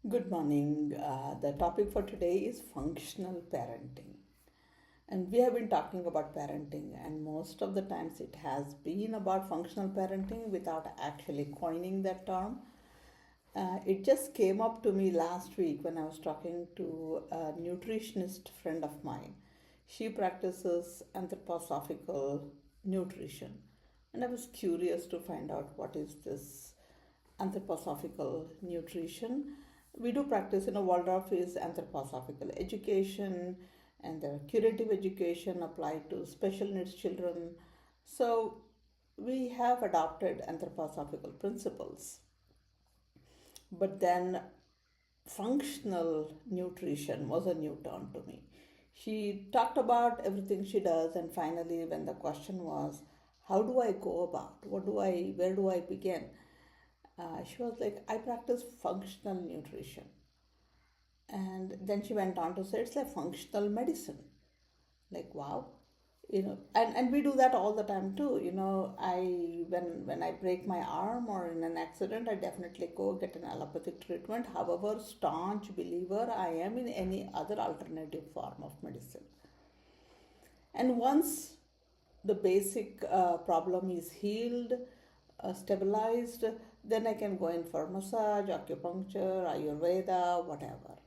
Good morning. The topic for today is functional parenting. And we have been talking about parenting, and most of the times it has been about functional parenting without actually coining that term. It just came up to me last week when I was talking to a nutritionist friend of mine. She practices anthroposophical nutrition, and I was curious to find out what is this anthroposophical nutrition. We do practice, Waldorf is anthroposophical education, and the curative education applied to special needs children. So we have adopted anthroposophical principles. But then functional nutrition was a new term to me. She talked about everything she does, and finally, when the question was, how do I go about? Where do I begin? She was like, I practice functional nutrition. And then she went on to say, it's like functional medicine. Like, wow. And we do that all the time too. When I break my arm or in an accident, I definitely go get an allopathic treatment. However staunch believer I am in any other alternative form of medicine. And once the basic problem is healed, stabilized, then I can go in for massage, acupuncture, Ayurveda, whatever.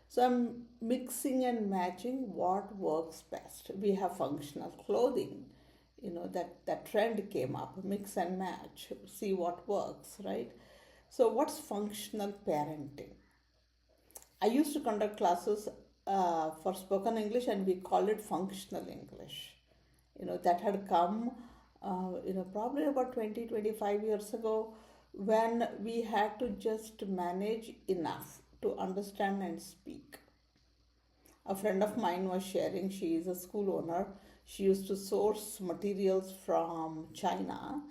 So I'm mixing and matching what works best. We have functional clothing, that trend came up, mix and match, see what works, right? So what's functional parenting? I used to conduct classes for spoken English, and we call it functional English. That had come, probably about 20, 25 years ago, when we had to just manage enough to understand and speak. A friend of mine was sharing, she is a school owner. She used to source materials from China,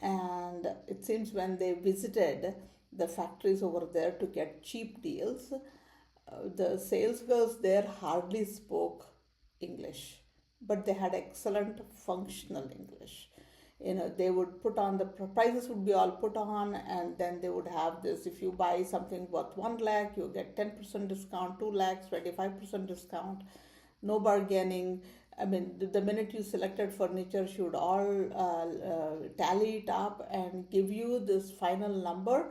and it seems when they visited the factories over there to get cheap deals, the sales girls there hardly spoke English, but they had excellent functional English. They would put on the prices would be all put on, and then they would have this: if you buy something worth 1 lakh, you get 10% discount, 2 lakhs, 25% discount, no bargaining. I mean, the minute you selected furniture, she would all tally it up and give you this final number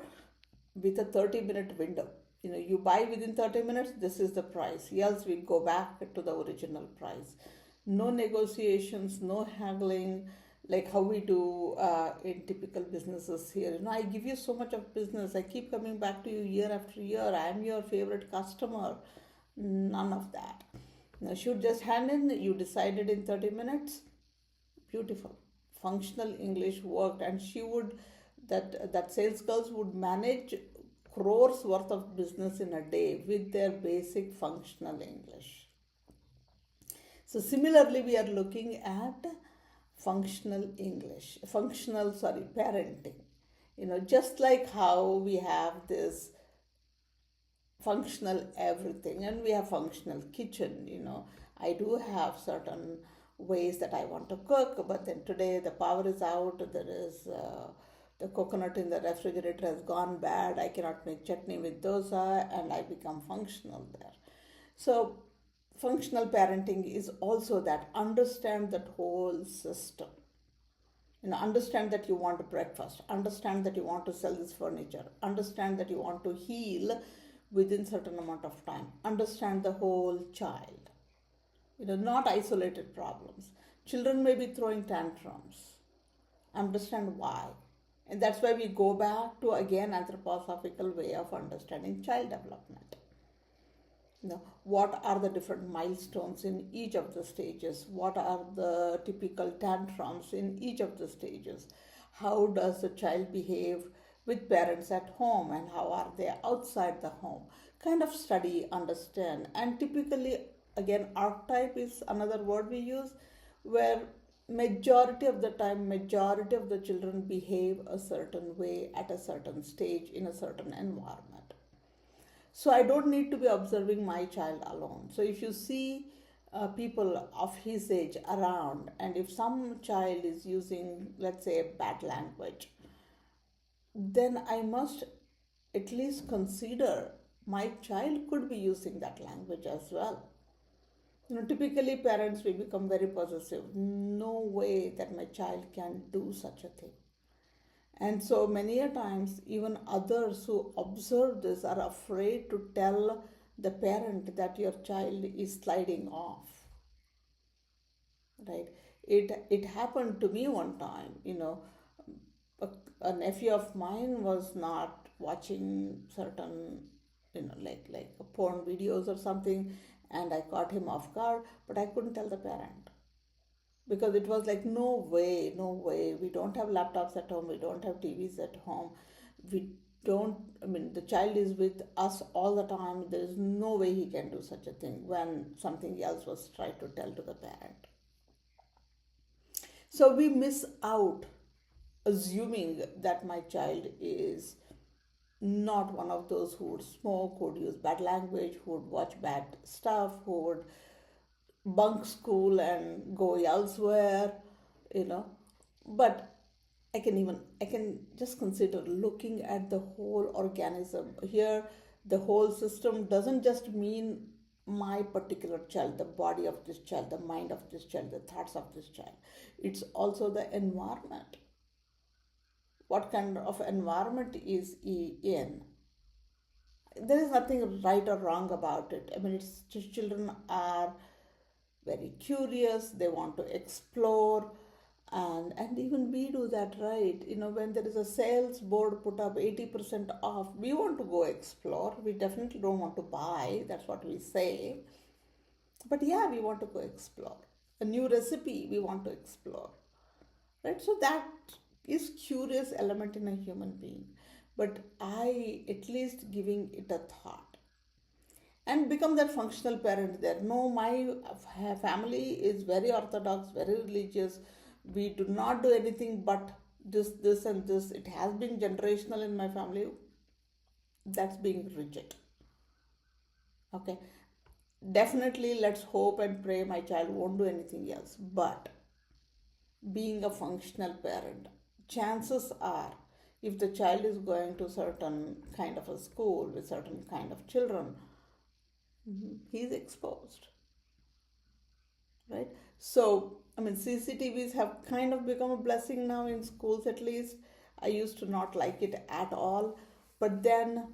with a 30-minute window. You buy within 30 minutes, this is the price, else we go back to the original price. No negotiations, no haggling, like how we do in typical businesses here. I give you so much of business, I keep coming back to you year after year, I am your favorite customer. None of that. Now, should just hand in, you decided in 30 minutes. Beautiful. Functional English worked, and she would, that sales girls would manage crores worth of business in a day with their basic functional English. So similarly, we are looking at parenting. Just like how we have this functional everything and we have functional kitchen. I do have certain ways that I want to cook, but then today the power is out, there is the coconut in the refrigerator has gone bad, I cannot make chutney with dosa, and I become functional there. So functional parenting is also that: understand that whole system. Understand that you want breakfast, understand that you want to sell this furniture, understand that you want to heal within certain amount of time, understand the whole child. Not isolated problems. Children may be throwing tantrums, understand why. And that's why we go back to, again, anthroposophical way of understanding child development. What are the different milestones in each of the stages? What are the typical tantrums in each of the stages? How does the child behave with parents at home, and how are they outside the home? Kind of study, understand. And typically, again, archetype is another word we use, where majority of the time, majority of the children behave a certain way at a certain stage in a certain environment. So I don't need to be observing my child alone. So if you see people of his age around, and if some child is using, let's say, bad language, then I must at least consider my child could be using that language as well. Typically parents we become very possessive. No way that my child can do such a thing. And so many a times, even others who observe this are afraid to tell the parent that your child is sliding off, right? It happened to me one time, a, a nephew of mine was not watching certain, like porn videos or something, and I caught him off guard, but I couldn't tell the parent because it was like no way, no way, we don't have laptops at home, we don't have TVs at home, we don't, I mean, the child is with us all the time, there is no way he can do such a thing, when something else was tried to tell to the parent. So we miss out assuming that my child is not one of those who would smoke, who would use bad language, who would watch bad stuff, who would bunk school and go elsewhere, you know. But I can just consider looking at the whole organism. Here, the whole system doesn't just mean my particular child, the body of this child, the mind of this child, the thoughts of this child. It's also the environment. What kind of environment is he in? There is nothing right or wrong about it. I mean, it's just children are very curious, they want to explore, and even we do that, right? When there is a sales board put up 80% off, we want to go explore. We definitely don't want to buy, that's what we say. But yeah, we want to go explore. A new recipe, we want to explore, right? So that is curious element in a human being. But I at least giving it a thought and become that functional parent there. No, my family is very orthodox, very religious. We do not do anything but this, and this. It has been generational in my family. That's being rigid. Okay. Definitely, let's hope and pray my child won't do anything else. But being a functional parent, chances are, if the child is going to certain kind of a school with certain kind of children, he's exposed, right? So, I mean, CCTVs have kind of become a blessing now in schools, at least. I used to not like it at all, but then,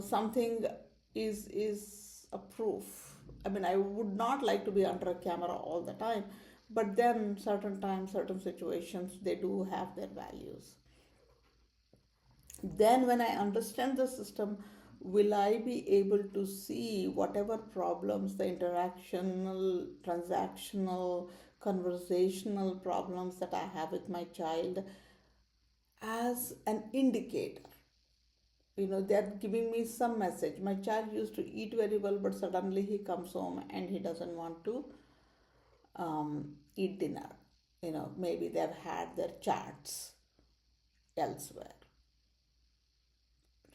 something is a proof. I mean, I would not like to be under a camera all the time, but then certain times, certain situations, they do have their values. Then when I understand the system, will I be able to see whatever problems, the interactional, transactional, conversational problems that I have with my child as an indicator? They're giving me some message. My child used to eat very well, but suddenly he comes home and he doesn't want to eat dinner. Maybe they've had their charts elsewhere,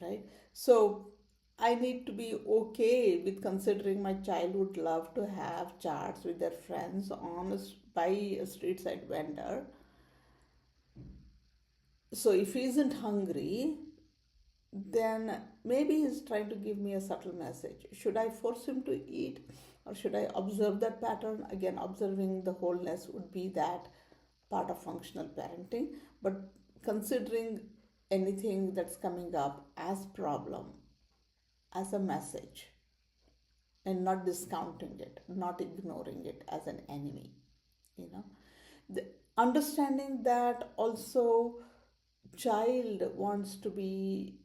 right? So I need to be okay with considering my child would love to have chats with their friends by a street side vendor. So if he isn't hungry, then maybe he's trying to give me a subtle message. Should I force him to eat, or should I observe that pattern? Again, observing the wholeness would be that part of functional parenting, but considering anything that's coming up as problem, as a message, and not discounting it, not ignoring it as an enemy. The understanding that also child wants to be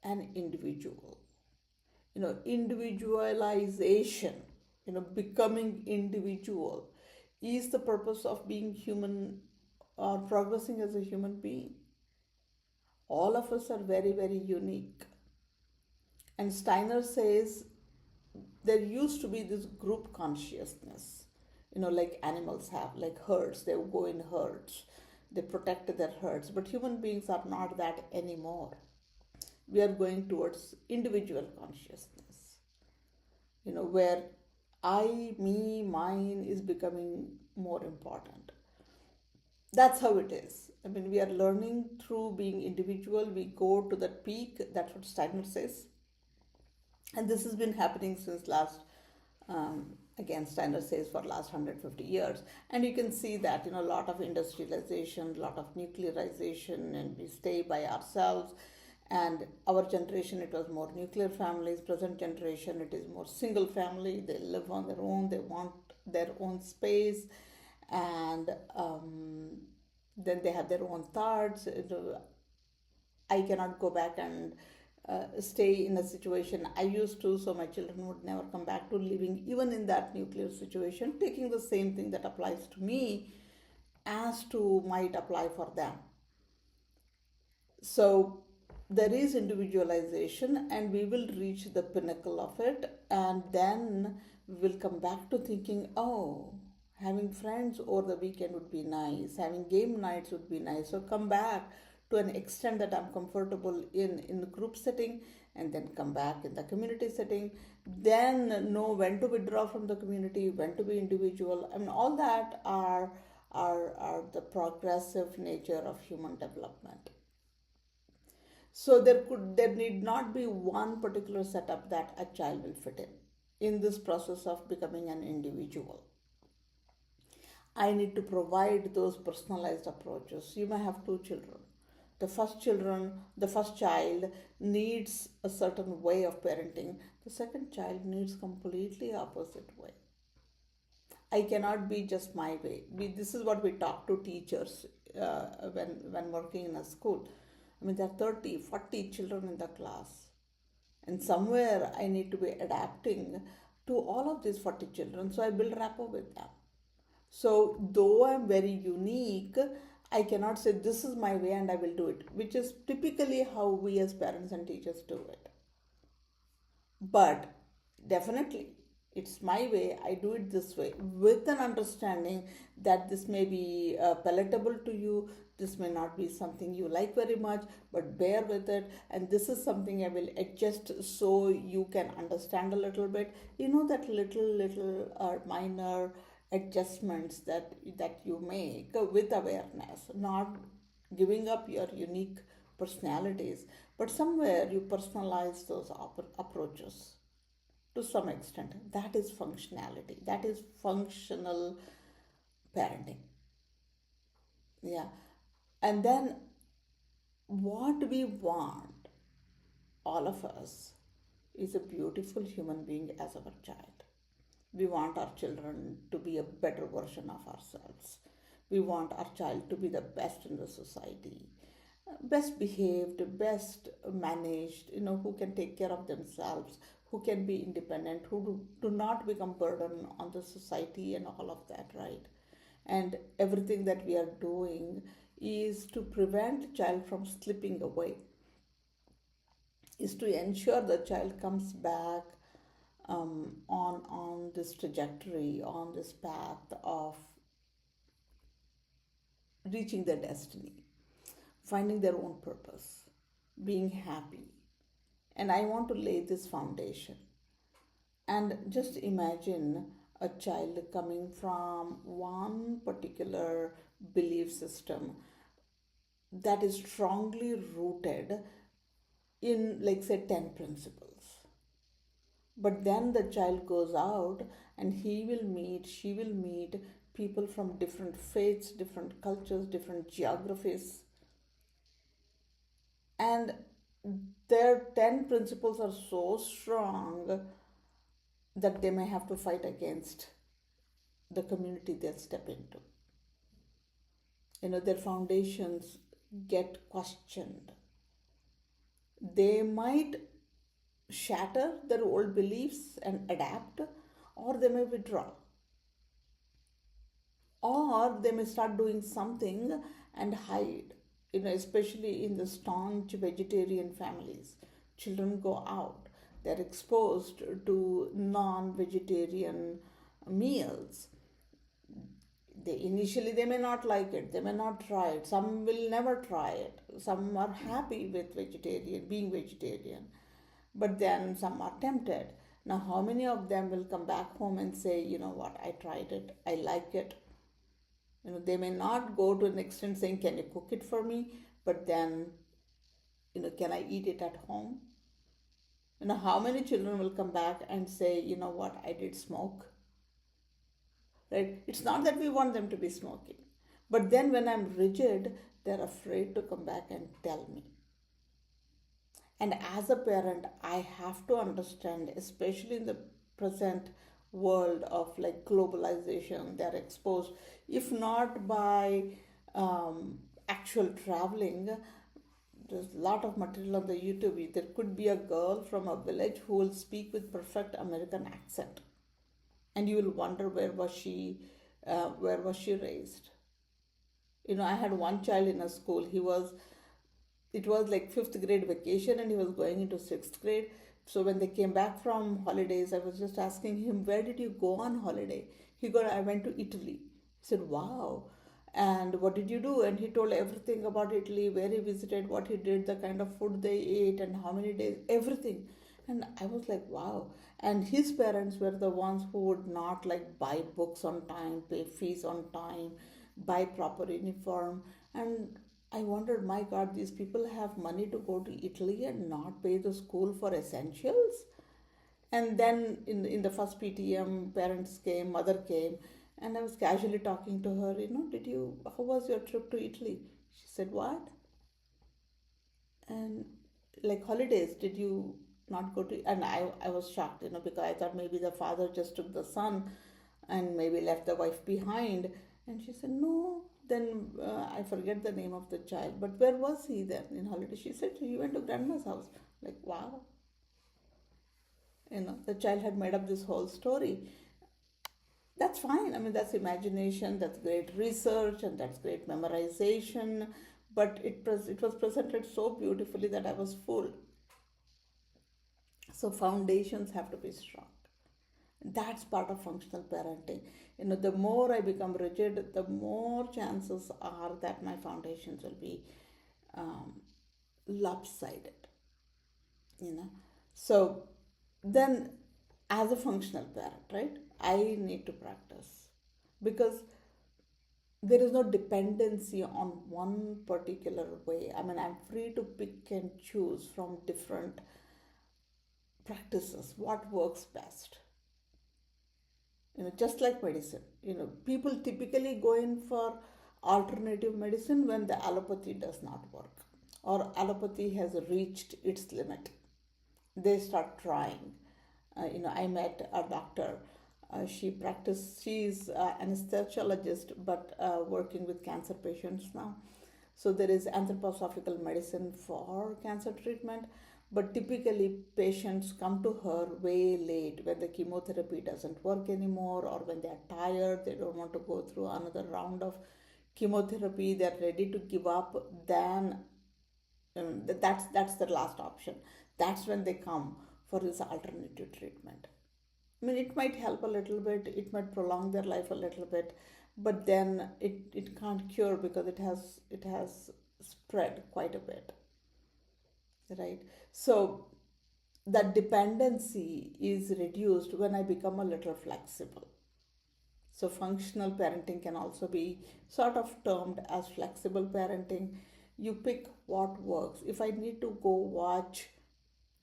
an individual. Individualization, becoming individual is the purpose of being human or progressing as a human being. All of us are very, very unique. And Steiner says there used to be this group consciousness, like animals have, like herds, they go in herds, they protect their herds, but human beings are not that anymore. We are going towards individual consciousness, where I, me, mine is becoming more important. That's how it is. I mean, we are learning through being individual. We go to that peak. That's what Steiner says. And this has been happening since last, again, Steiner says, for last 150 years. And you can see that, a lot of industrialization, a lot of nuclearization, and we stay by ourselves. And our generation, it was more nuclear families. Present generation, it is more single family. They live on their own, they want their own space. And then they have their own thoughts. I cannot go back and stay in a situation I used to, so my children would never come back to living even in that nuclear situation, taking the same thing that applies to me as to might apply for them. So there is individualization, and we will reach the pinnacle of it, and then we will come back to thinking, oh, having friends over the weekend would be nice, having game nights would be nice. So come back to an extent that I'm comfortable in the group setting, and then come back in the community setting, then know when to withdraw from the community, when to be individual. I mean, all that are the progressive nature of human development. So there need not be one particular setup that a child will fit in this process of becoming an individual. I need to provide those personalized approaches. You may have two children. The first child needs a certain way of parenting. The second child needs completely opposite way. I cannot be just my way. This is what we talk to teachers when working in a school. I mean, there are 30, 40 children in the class. And somewhere I need to be adapting to all of these 40 children. So I build rapport with them. So, though I'm very unique, I cannot say this is my way and I will do it, which is typically how we as parents and teachers do it. But definitely, it's my way, I do it this way, with an understanding that this may be palatable to you, this may not be something you like very much, but bear with it, and this is something I will adjust so you can understand a little bit. That little minor adjustments that you make with awareness, not giving up your unique personalities, but somewhere you personalize those approaches to some extent. That is functionality, that is functional parenting. Yeah. And then what we want, all of us, is a beautiful human being as our child. We want our children to be a better version of ourselves. We want our child to be the best in the society, best behaved, best managed, who can take care of themselves, who can be independent, who do not become burden on the society and all of that, right? And everything that we are doing is to prevent child from slipping away, is to ensure the child comes back on this trajectory, on this path of reaching their destiny, finding their own purpose, being happy. And I want to lay this foundation. And just imagine a child coming from one particular belief system that is strongly rooted in, like, say, 10 principles. But then the child goes out and she will meet people from different faiths, different cultures, different geographies. And their 10 principles are so strong that they may have to fight against the community they'll step into. Their foundations get questioned. They might shatter their old beliefs and adapt, or they may withdraw, or they may start doing something and hide. Especially in the staunch vegetarian families, children go out, they're exposed to non-vegetarian meals. They may not like it, they may not try it, some will never try it, some are happy with being vegetarian, but then some are tempted. Now, how many of them will come back home and say, what, I tried it, I like it? They may not go to an extent saying, can you cook it for me? But then, can I eat it at home? How many children will come back and say, you know what, I did smoke, right? It's not that we want them to be smoking, but then when I'm rigid, they're afraid to come back and tell me. And as a parent, I have to understand, especially in the present world of like globalization, they're exposed, if not by actual traveling. There's a lot of material on the YouTube. There could be a girl from a village who will speak with perfect American accent, and you will wonder where was she raised. I had one child in a school. It was like fifth grade vacation, and he was going into sixth grade. So when they came back from holidays, I was just asking him, "Where did you go on holiday?" He got, "I went to Italy." He said, "Wow." And what did you do? And he told everything about Italy, where he visited, what he did, the kind of food they ate, and how many days, everything. And I was like, wow. And his parents were the ones who would not like buy books on time, pay fees on time, buy proper uniform. And I wondered, my God, these people have money to go to Italy and not pay the school for essentials? And then in the first PTM, parents came, mother came, and I was casually talking to her, how was your trip to Italy? She said, what? And like holidays, did you not go to? And I was shocked, because I thought maybe the father just took the son and maybe left the wife behind. And she said, no. Then I forget the name of the child, but where was he then in holiday? She said he went to grandma's house. Like, wow. The child had made up this whole story. That's fine. I mean, that's imagination, that's great research, and that's great memorization. But it was presented so beautifully that I was fooled. So foundations have to be strong. That's part of functional parenting. The more I become rigid, the more chances are that my foundations will be um, lopsided. You know, so then as a functional parent, right? I need to practice because there is no dependency on one particular way. I mean, I'm free to pick and choose from different practices, what works best. Just like medicine, people typically go in for alternative medicine when the allopathy does not work or allopathy has reached its limit. They start trying. I met a doctor. She's anesthesiologist, but working with cancer patients now. So there is anthroposophical medicine for cancer treatment, but typically patients come to her way late when the chemotherapy doesn't work anymore, or when they are tired, they don't want to go through another round of chemotherapy, they're ready to give up. Then that's the last option. That's when they come for this alternative treatment. I mean, it might help a little bit, it might prolong their life a little bit, but then it can't cure because it has spread quite a bit, right? So that dependency is reduced when I become a little flexible. So functional parenting can also be sort of termed as flexible parenting. You pick what works. If I need to go watch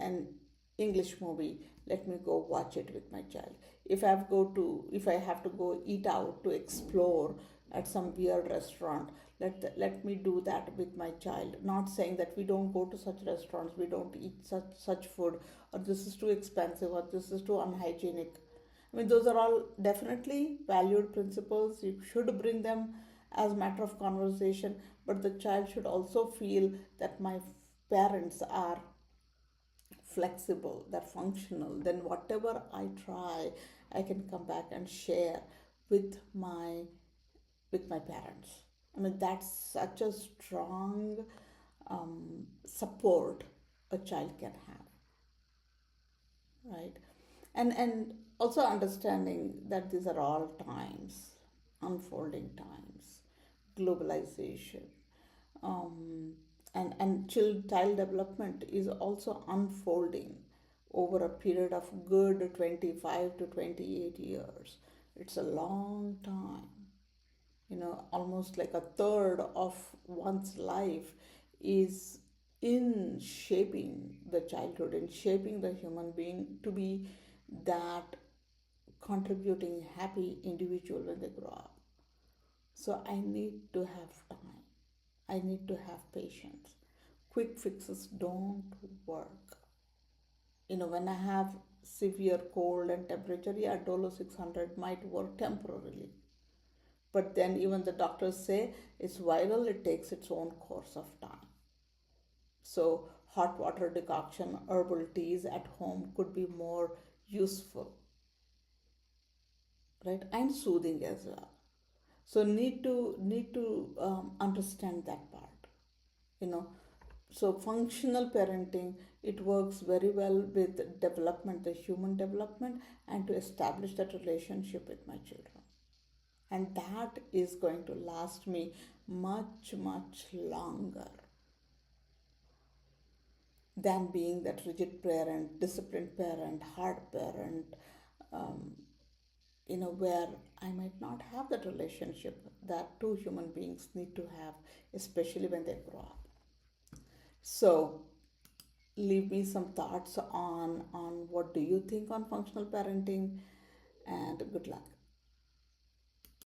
an English movie, let me go watch it with my child. If I have to go eat out to explore at some weird restaurant, let me do that with my child. Not saying that we don't go to such restaurants, we don't eat such food, or this is too expensive, or this is too unhygienic. I mean, those are all definitely valued principles. You should bring them as matter of conversation, but the child should also feel that my parents are flexible, they're functional. Then whatever I try, I can come back and share with my parents. I mean, that's such a strong support a child can have, right? And also understanding that these are all times, unfolding times, globalization, um, and child development is also unfolding over a period of good 25 to 28 years. It's a long time. Almost like a third of one's life is in shaping the childhood, in shaping the human being to be that contributing, happy individual when they grow up. So I need to have time. I need to have patience. Quick fixes don't work. When I have severe cold and temperature, yeah, Dolo 600 might work temporarily. But then even the doctors say it's viral, it takes its own course of time. So hot water decoction, herbal teas at home could be more useful, right? And soothing as well. So need to understand that part. You know, so functional parenting, it works very well with development, the human development, and to establish that relationship with my children, and that is going to last me much longer than being that rigid parent, disciplined parent, hard parent, um, where I might not have that relationship that two human beings need to have, especially when they grow up. So leave me some thoughts on what do you think on functional parenting, and good luck.